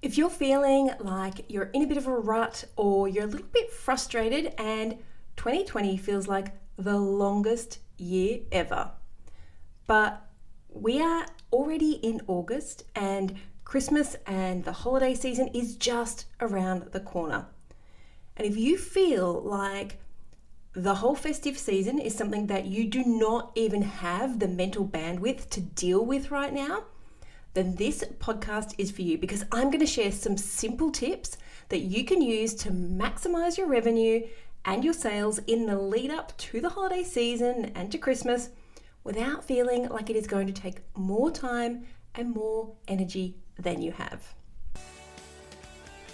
If you're feeling like you're in a bit of a rut or you're a little bit frustrated and 2020 feels like the longest year ever, but we are already in August and Christmas and the holiday season is just around the corner. And if you feel like the whole festive season is something that you do not even have the mental bandwidth to deal with right now, then this podcast is for you, because I'm going to share some simple tips that you can use to maximize your revenue and your sales in the lead up to the holiday season and to Christmas without feeling like it is going to take more time and more energy than you have.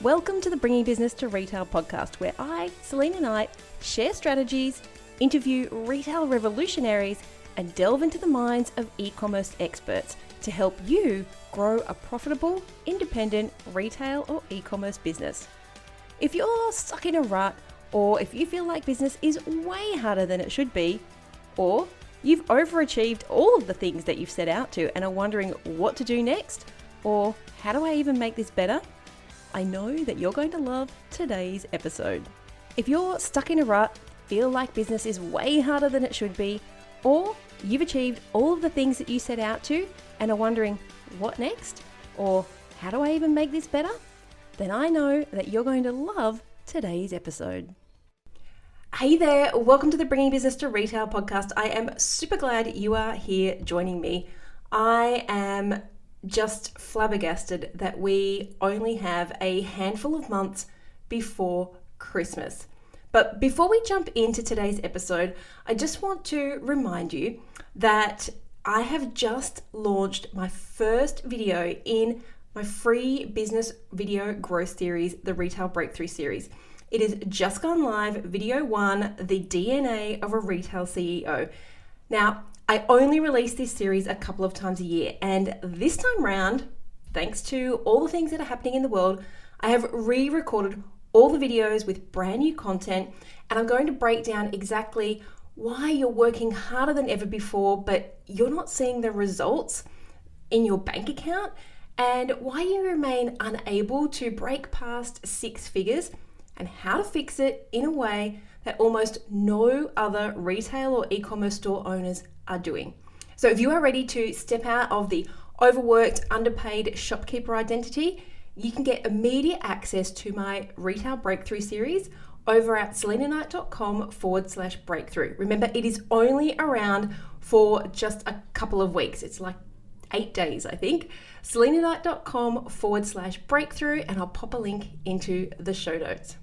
Welcome to the Bringing Business to Retail podcast, where I, Selena Knight, share strategies, interview retail revolutionaries, and delve into the minds of e-commerce experts to help you grow a profitable, independent retail or e-commerce business. If you're stuck in a rut, or if you feel like business is way harder than it should be, or you've overachieved all of the things that you've set out to and are wondering what to do next, or how do I even make this better? I know that you're going to love today's episode. If you're stuck in a rut, feel like business is way harder than it should be, or you've achieved all of the things that you set out to and are wondering what next, or how do I even make this better, then I know that you're going to love today's episode. Hey there, welcome to the Bringing Business to Retail podcast. I am super glad you are here joining me. I am just flabbergasted that we only have a handful of months before Christmas. But before we jump into today's episode, I just want to remind you that I have just launched my first video in my free business video growth series, the Retail Breakthrough series. It is just gone live, video 1, the DNA of a retail CEO. Now, I only release this series a couple of times a year, and this time round, thanks to all the things that are happening in the world, I have re-recorded all the videos with brand new content, and I'm going to break down exactly why you're working harder than ever before, but you're not seeing the results in your bank account, and why you remain unable to break past 6 figures, and how to fix it in a way that almost no other retail or e-commerce store owners are doing. So if you are ready to step out of the overworked, underpaid shopkeeper identity, you can get immediate access to my Retail Breakthrough series over at selenaknight.com/breakthrough. Remember, it is only around for just a couple of weeks. It's like 8 days, I think. selenaknight.com/breakthrough, and I'll pop a link into the show notes.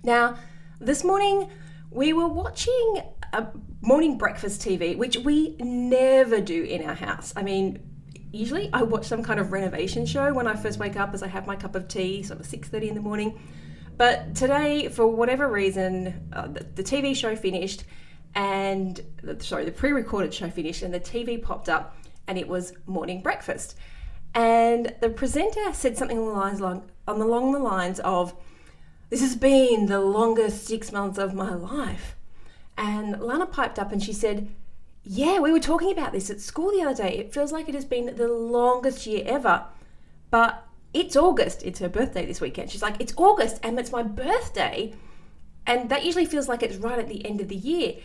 Now, this morning we were watching a morning breakfast TV, which we never do in our house. I mean, usually I watch some kind of renovation show when I first wake up as I have my cup of tea, sort of 6:30 in the morning. But today, for whatever reason, the TV show finished and, the pre-recorded show finished and the TV popped up and it was morning breakfast. And the presenter said something along the lines of, "This has been the longest 6 months of my life." And Lana piped up and she said, "Yeah, we were talking about this at school the other day. It feels like it has been the longest year ever, but it's August." It's her birthday this weekend. She's like, "It's August and it's my birthday. And that usually feels like it's right at the end of the year.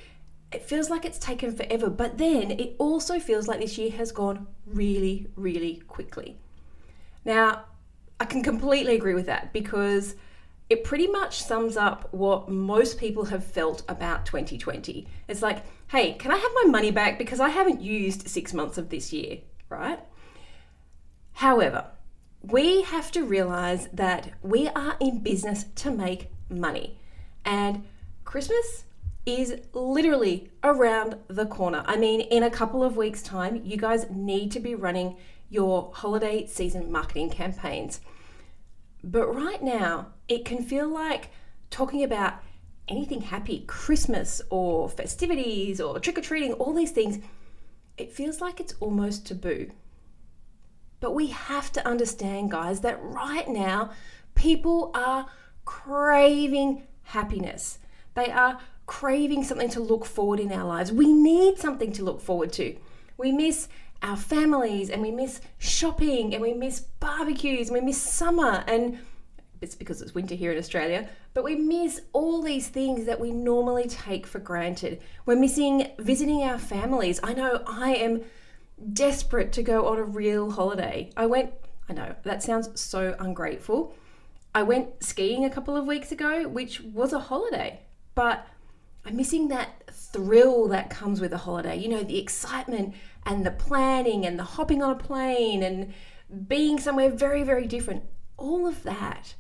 It feels like it's taken forever, but then it also feels like this year has gone really, really quickly." Now, I can completely agree with that, because it pretty much sums up what most people have felt about 2020. It's like, hey, can I have my money back because I haven't used 6 months of this year, right? However, we have to realize that we are in business to make money, and Christmas is literally around the corner. I mean, in a couple of weeks' time, you guys need to be running your holiday season marketing campaigns. But right now, it can feel like talking about anything happy, Christmas or festivities or trick-or-treating, all these things, it feels like it's almost taboo. But we have to understand, guys, that right now, people are craving happiness. They are craving something to look forward in our lives. We need something to look forward to. We miss our families, and we miss shopping, and we miss barbecues, and we miss summer, and it's because it's winter here in Australia, but we miss all these things that we normally take for granted. We're missing visiting our families. I know I am desperate to go on a real holiday. I know that sounds so ungrateful. I went skiing a couple of weeks ago, which was a holiday, but I'm missing that thrill that comes with a holiday. You know, the excitement and the planning and the hopping on a plane and being somewhere very, very different. All of that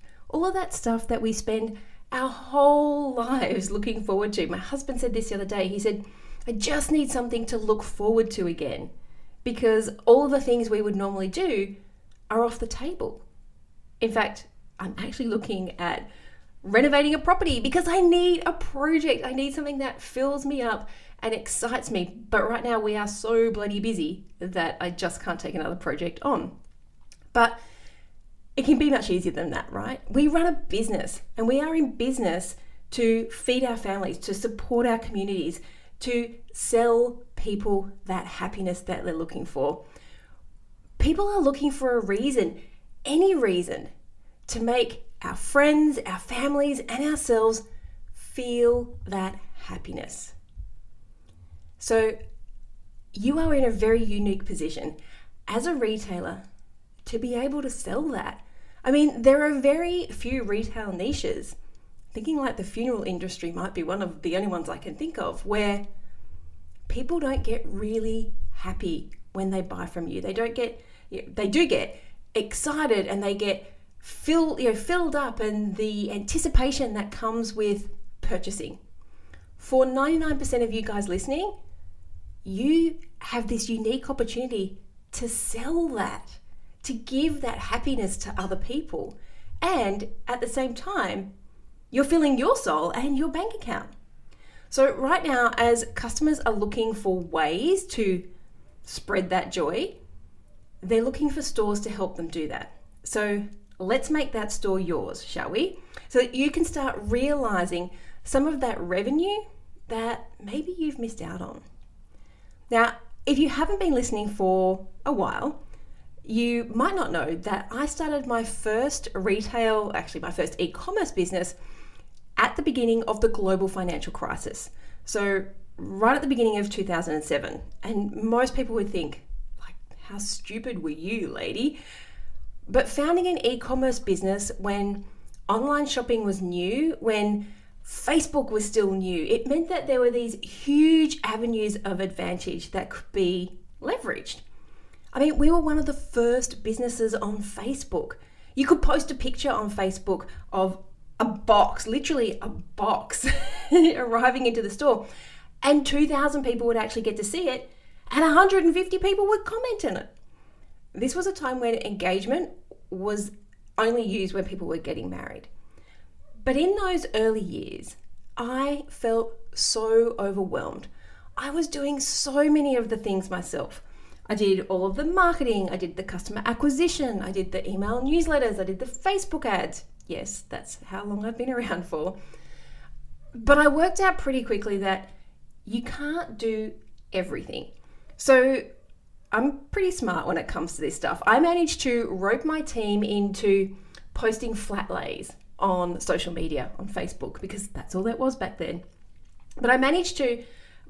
stuff that we spend our whole lives looking forward to. My husband said this the other day. He said, I just need something to look forward to again, because all the things we would normally do are off the table. In fact, I'm actually looking at renovating a property because I need a project. I need something that fills me up and excites me. But right now we are so bloody busy that I just can't take another project on. But it can be much easier than that, right? We run a business, and we are in business to feed our families, to support our communities, to sell people that happiness that they're looking for. People are looking for a reason, any reason, to make our friends, our families, and ourselves feel that happiness. So you are in a very unique position as a retailer to be able to sell that. I mean, there are very few retail niches, thinking like the funeral industry might be one of the only ones I can think of, where people don't get really happy when they buy from you. They do get excited, and they get filled up, and the anticipation that comes with purchasing. For 99% of you guys listening, you have this unique opportunity to sell that, to give that happiness to other people. And at the same time, you're filling your soul and your bank account. So right now, as customers are looking for ways to spread that joy, they're looking for stores to help them do that. So let's make that store yours, shall we? So that you can start realizing some of that revenue that maybe you've missed out on. Now, if you haven't been listening for a while, you might not know that I started my first e-commerce business at the beginning of the global financial crisis. So right at the beginning of 2007. And most people would think, like, how stupid were you, lady? But founding an e-commerce business when online shopping was new, when Facebook was still new, it meant that there were these huge avenues of advantage that could be leveraged. I mean, we were one of the first businesses on Facebook. You could post a picture on Facebook of a box, literally a box, arriving into the store, and 2,000 people would actually get to see it, and 150 people would comment on it. This was a time when engagement was only used when people were getting married. But in those early years, I felt so overwhelmed. I was doing so many of the things myself. I did all of the marketing, I did the customer acquisition, I did the email newsletters, I did the Facebook ads. Yes, that's how long I've been around for. But I worked out pretty quickly that you can't do everything. So I'm pretty smart when it comes to this stuff. I managed to rope my team into posting flat lays on social media, on Facebook, because that's all that was back then. But I managed to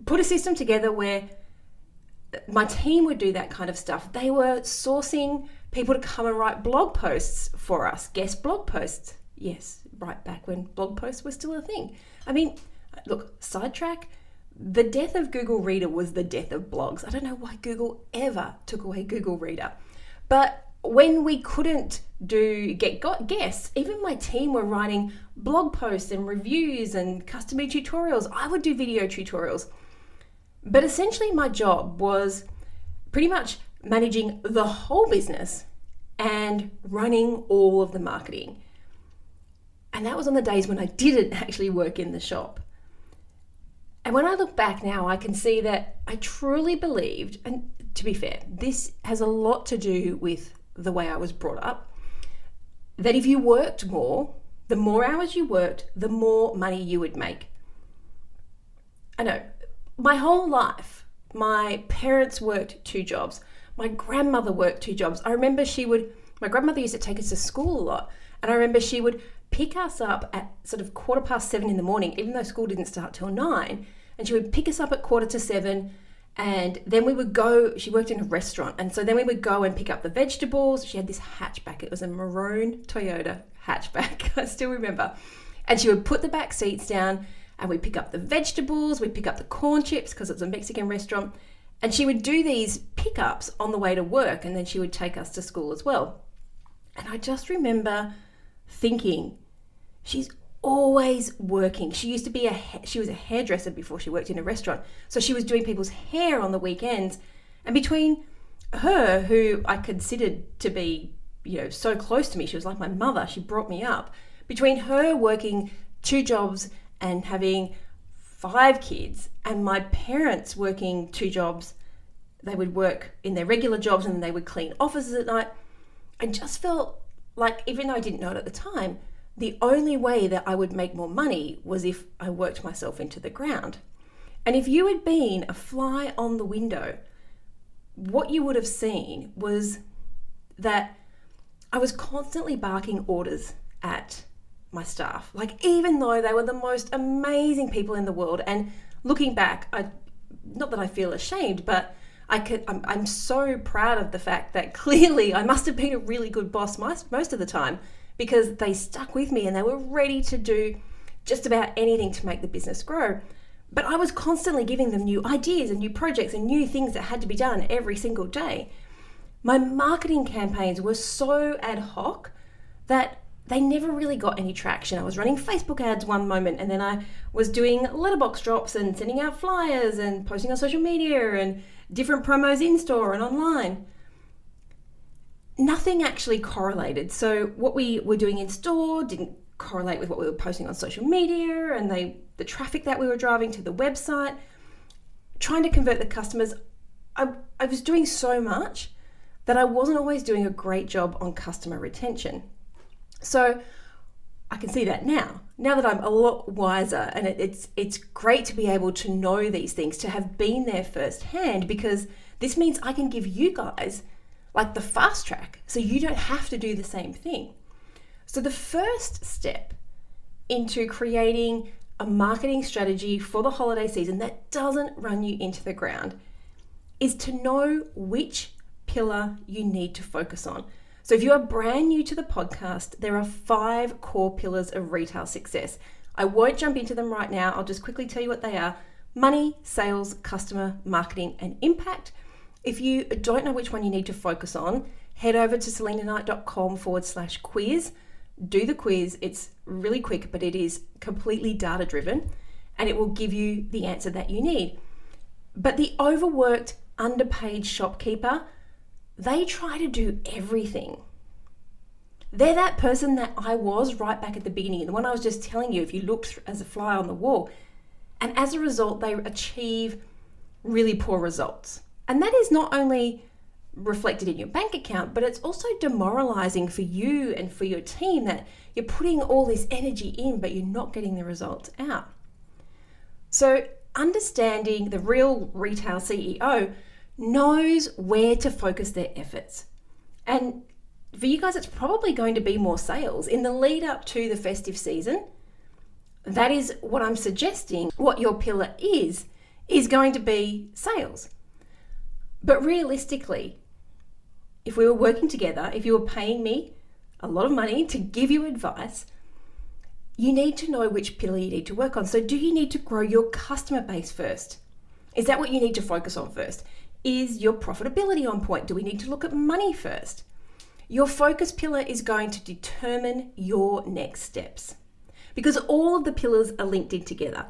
put a system together where my team would do that kind of stuff. They were sourcing people to come and write blog posts for us, guest blog posts. Yes, right back when blog posts were still a thing. I mean, look, sidetrack, the death of Google Reader was the death of blogs. I don't know why Google ever took away Google Reader. But when we couldn't get guests, even my team were writing blog posts and reviews and customer tutorials. I would do video tutorials. But essentially my job was pretty much managing the whole business and running all of the marketing. And that was on the days when I didn't actually work in the shop. And when I look back now, I can see that I truly believed, and to be fair, this has a lot to do with the way I was brought up, that if you worked more, the more hours you worked, the more money you would make. I know, my whole life, my parents worked 2 jobs. My grandmother worked 2 jobs. I remember my grandmother used to take us to school a lot. And I remember she would pick us up at sort of 7:15 in the morning, even though school didn't start till 9. And she would pick us up at 6:45. And then we would go, she worked in a restaurant. And so then we would go and pick up the vegetables. She had this hatchback. It was a maroon Toyota hatchback. I still remember. And she would put the back seats down and we'd pick up the vegetables. We'd pick up the corn chips because it was a Mexican restaurant. And she would do these pickups on the way to work. And then she would take us to school as well. And I just remember thinking, she's always working. She was a hairdresser before she worked in a restaurant. So she was doing people's hair on the weekends. And between her, who I considered to be, so close to me, she was like my mother, she brought me up. Between her working 2 jobs and having 5 kids, and my parents working 2 jobs, they would work in their regular jobs and then they would clean offices at night. I just felt like, even though I didn't know it at the time, the only way that I would make more money was if I worked myself into the ground. And if you had been a fly on the window, what you would have seen was that I was constantly barking orders at my staff. Like, even though they were the most amazing people in the world, and looking back, not that I feel ashamed, but I'm so proud of the fact that clearly I must have been a really good boss most of the time, because they stuck with me and they were ready to do just about anything to make the business grow. But I was constantly giving them new ideas and new projects and new things that had to be done every single day. My marketing campaigns were so ad hoc that they never really got any traction. I was running Facebook ads one moment, and then I was doing letterbox drops and sending out flyers and posting on social media and different promos in store and online. Nothing actually correlated. So what we were doing in store didn't correlate with what we were posting on social media, and the traffic that we were driving to the website, trying to convert the customers. I was doing so much that I wasn't always doing a great job on customer retention. So I can see that now that I'm a lot wiser, and it's great to be able to know these things, to have been there firsthand, because this means I can give you guys like the fast track, so you don't have to do the same thing. So the first step into creating a marketing strategy for the holiday season that doesn't run you into the ground is to know which pillar you need to focus on. So if you are brand new to the podcast, there are 5 core pillars of retail success. I won't jump into them right now. I'll just quickly tell you what they are: money, sales, customer, marketing, and impact. If you don't know which one you need to focus on, head over to selinaknight.com/quiz. Do the quiz. It's really quick, but it is completely data driven, and it will give you the answer that you need. But the overworked, underpaid shopkeeper, they try to do everything. They're that person that I was right back at the beginning, the one I was just telling you, if you looked as a fly on the wall. And as a result, they achieve really poor results. And that is not only reflected in your bank account, but it's also demoralizing for you and for your team, that you're putting all this energy in, but you're not getting the results out. So understanding the real retail CEO knows where to focus their efforts. And for you guys, it's probably going to be more sales. In the lead up to the festive season, that is what I'm suggesting. What your pillar is going to be sales. But realistically, if we were working together, if you were paying me a lot of money to give you advice, you need to know which pillar you need to work on. So do you need to grow your customer base first? Is that what you need to focus on first? Is your profitability on point? Do we need to look at money first? Your focus pillar is going to determine your next steps, because all of the pillars are linked in together.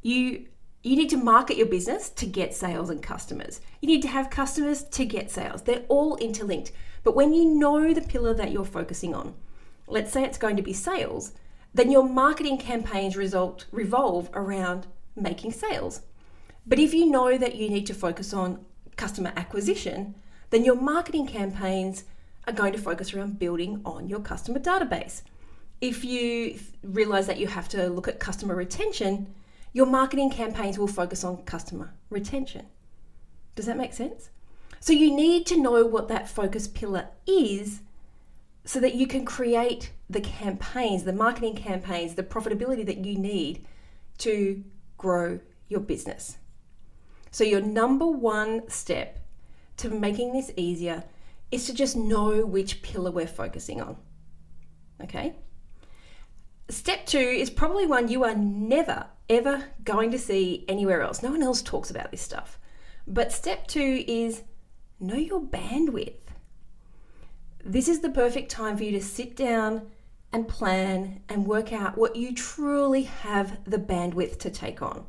You need to market your business to get sales and customers. You need to have customers to get sales. They're all interlinked. But when you know the pillar that you're focusing on, let's say it's going to be sales, then your marketing campaigns revolve around making sales. But if you know that you need to focus on customer acquisition, then your marketing campaigns are going to focus around building on your customer database. If you realize that you have to look at customer retention, your marketing campaigns will focus on customer retention. Does that make sense? So you need to know what that focus pillar is so that you can create the campaigns, the marketing campaigns, the profitability that you need to grow your business. So your number one step to making this easier is to just know which pillar we're focusing on. Okay? Step 2 is probably one you are never, ever going to see anywhere else. No one else talks about this stuff. But step 2 is know your bandwidth. This is the perfect time for you to sit down and plan and work out what you truly have the bandwidth to take on.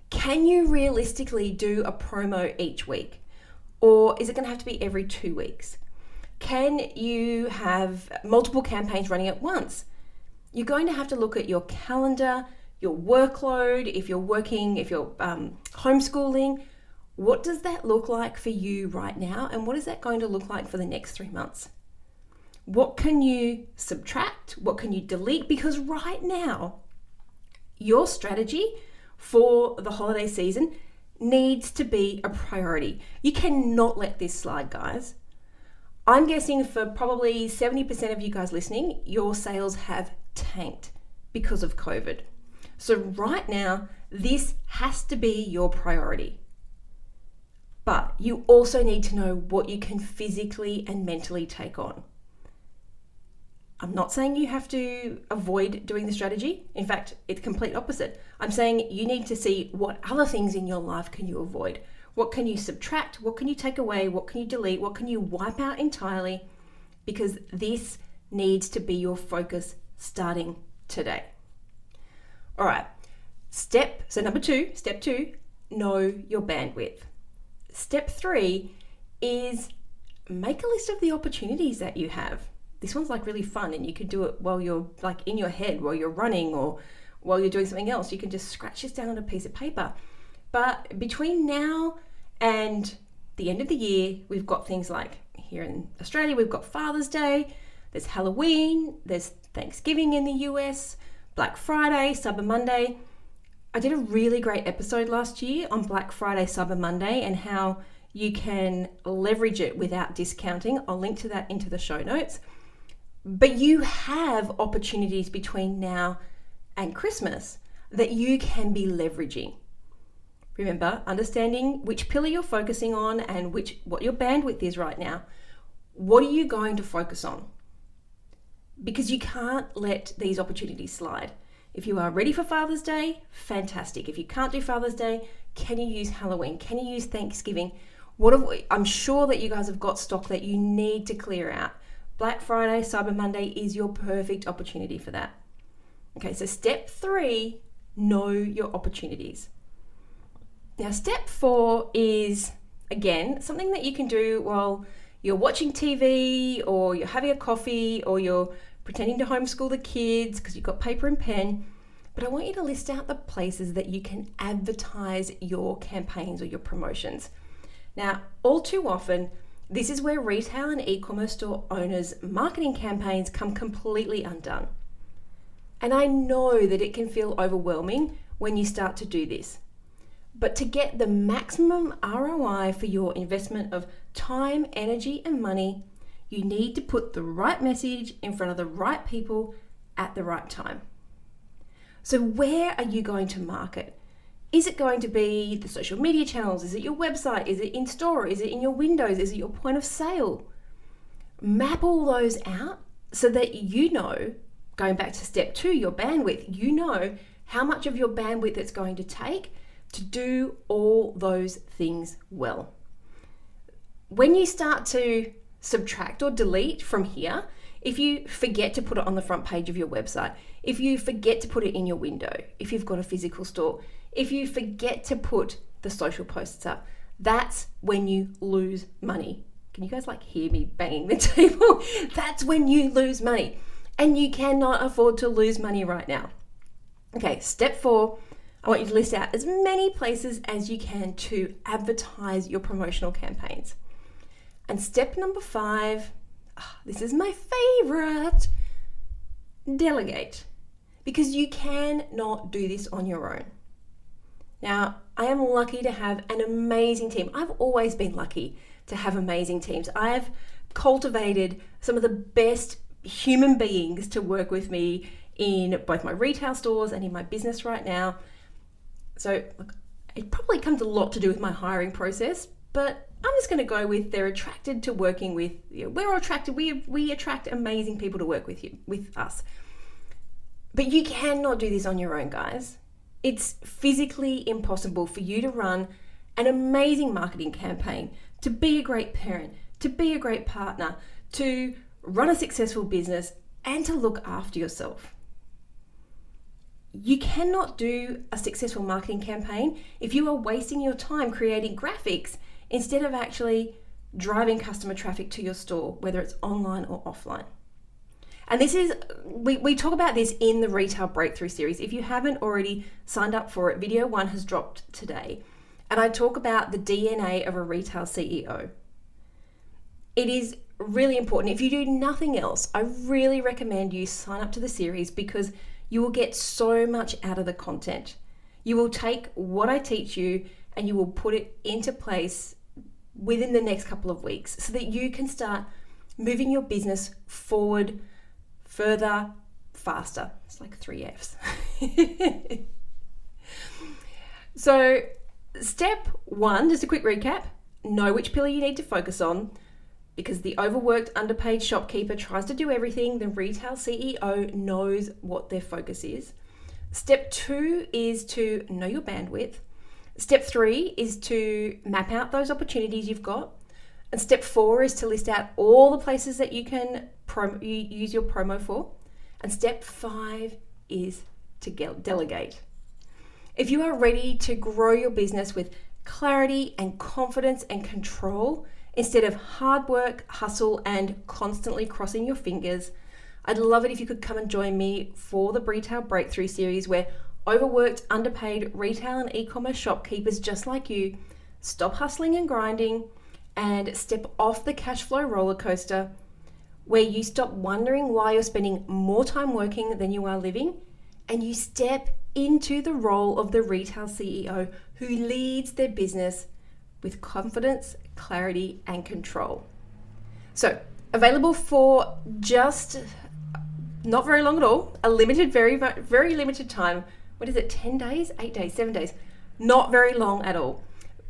Can you realistically do a promo each week? Or is it going to have to be every 2 weeks? Can you have multiple campaigns running at once? You're going to have to look at your calendar, your workload, if you're working, if you're homeschooling. What does that look like for you right now? And what is that going to look like for the next 3 months? What can you subtract? What can you delete? Because right now, your strategy for the holiday season needs to be a priority. You cannot let this slide, guys. I'm guessing for probably 70% of you guys listening, your sales have tanked because of COVID. So right now, this has to be your priority. But you also need to know what you can physically and mentally take on. I'm not saying you have to avoid doing the strategy. In fact, it's complete opposite. I'm saying you need to see what other things in your life can you avoid. What can you subtract? What can you take away? What can you delete? What can you wipe out entirely? Because this needs to be your focus starting today. All right, step two, know your bandwidth. Step 3 is make a list of the opportunities that you have. This one's like really fun, and you can do it while you're like in your head, while you're running or while you're doing something else. You can just scratch this down on a piece of paper. But between now and the end of the year, we've got things like here in Australia, we've got Father's Day, there's Halloween, there's Thanksgiving in the US, Black Friday, Cyber Monday. I did a really great episode last year on Black Friday, Cyber Monday, and how you can leverage it without discounting. I'll link to that into the show notes. But you have opportunities between now and Christmas that you can be leveraging. Remember, understanding which pillar you're focusing on and what your bandwidth is right now. What are you going to focus on? Because you can't let these opportunities slide. If you are ready for Father's Day, fantastic. If you can't do Father's Day, can you use Halloween? Can you use Thanksgiving? I'm sure that you guys have got stock that you need to clear out. Black Friday, Cyber Monday is your perfect opportunity for that. Okay, so step 3, know your opportunities. Now, step 4 is, again, something that you can do while you're watching TV or you're having a coffee or you're pretending to homeschool the kids because you've got paper and pen. But I want you to list out the places that you can advertise your campaigns or your promotions. Now, all too often, this is where retail and e-commerce store owners' marketing campaigns come completely undone. And I know that it can feel overwhelming when you start to do this. But to get the maximum ROI for your investment of time, energy, and money, you need to put the right message in front of the right people at the right time. So where are you going to market? Is it going to be the social media channels? Is it your website? Is it in store? Is it in your windows? Is it your point of sale? Map all those out so that you know, going back to step 2, your bandwidth, you know how much of your bandwidth it's going to take to do all those things well. When you start to subtract or delete from here, if you forget to put it on the front page of your website, if you forget to put it in your window, if you've got a physical store, if you forget to put the social posts up, that's when you lose money. Can you guys hear me banging the table? That's when you lose money, and you cannot afford to lose money right now. Okay, step 4, I want you to list out as many places as you can to advertise your promotional campaigns. And step number 5, this is my favorite, delegate. Because you cannot do this on your own. Now, I am lucky to have an amazing team. I've always been lucky to have amazing teams. I have cultivated some of the best human beings to work with me in both my retail stores and in my business right now. So look, it probably comes a lot to do with my hiring process, but I'm just going to go with they're attracted to working with, we're attracted, we attract amazing people to work with us. But you cannot do this on your own, guys. It's physically impossible for you to run an amazing marketing campaign, to be a great parent, to be a great partner, to run a successful business, and to look after yourself. You cannot do a successful marketing campaign if you are wasting your time creating graphics instead of actually driving customer traffic to your store, whether it's online or offline. And this is, we talk about this in the Retail Breakthrough series. If you haven't already signed up for it, video 1 has dropped today. And I talk about the DNA of a retail CEO. It is really important. If you do nothing else, I really recommend you sign up to the series because you will get so much out of the content. You will take what I teach you and you will put it into place within the next couple of weeks so that you can start moving your business forward, further, faster. It's like 3 F's. So step 1, just a quick recap, know which pillar you need to focus on. Because the overworked, underpaid shopkeeper tries to do everything, the retail CEO knows what their focus is. Step 2 is to know your bandwidth. Step 3 is to map out those opportunities you've got. And step 4 is to list out all the places that you can use your promo for. And step 5 is to delegate. If you are ready to grow your business with clarity and confidence and control, instead of hard work, hustle, and constantly crossing your fingers, I'd love it if you could come and join me for the Retail Breakthrough series where overworked, underpaid retail and e-commerce shopkeepers just like you stop hustling and grinding and step off the cash flow roller coaster where you stop wondering why you're spending more time working than you are living and you step into the role of the retail CEO who leads their business with confidence, clarity, and control. So, available for just not very long at all, a limited, very, very limited time. What is it, 10 days, 8 days, 7 days? Not very long at all.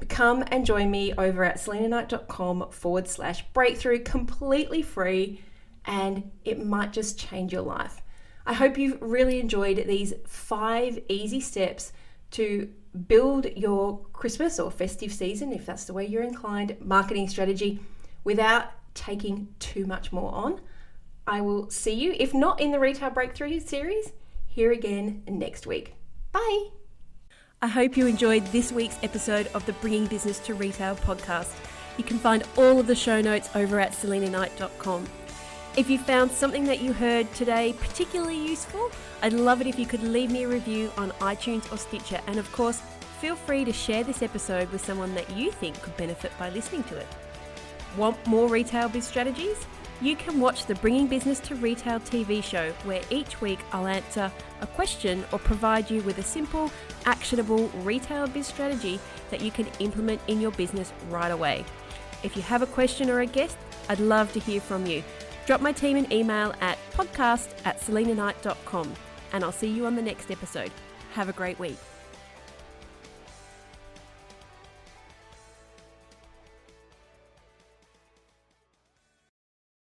Come and join me over at selinaknight.com/breakthrough, completely free, and it might just change your life. I hope you've really enjoyed these 5 easy steps to build your Christmas or festive season, if that's the way you're inclined, marketing strategy without taking too much more on. I will see you, if not in the Retail Breakthrough series, here again next week. Bye. I hope you enjoyed this week's episode of the Bringing Business to Retail podcast. You can find all of the show notes over at selinaknight.com. If you found something that you heard today particularly useful, I'd love it if you could leave me a review on iTunes or Stitcher. And of course, feel free to share this episode with someone that you think could benefit by listening to it. Want more retail biz strategies? You can watch the Bringing Business to Retail TV show, where each week I'll answer a question or provide you with a simple, actionable retail biz strategy that you can implement in your business right away. If you have a question or a guest, I'd love to hear from you. Drop my team an email at podcast@selinaknight.com and I'll see you on the next episode. Have a great week.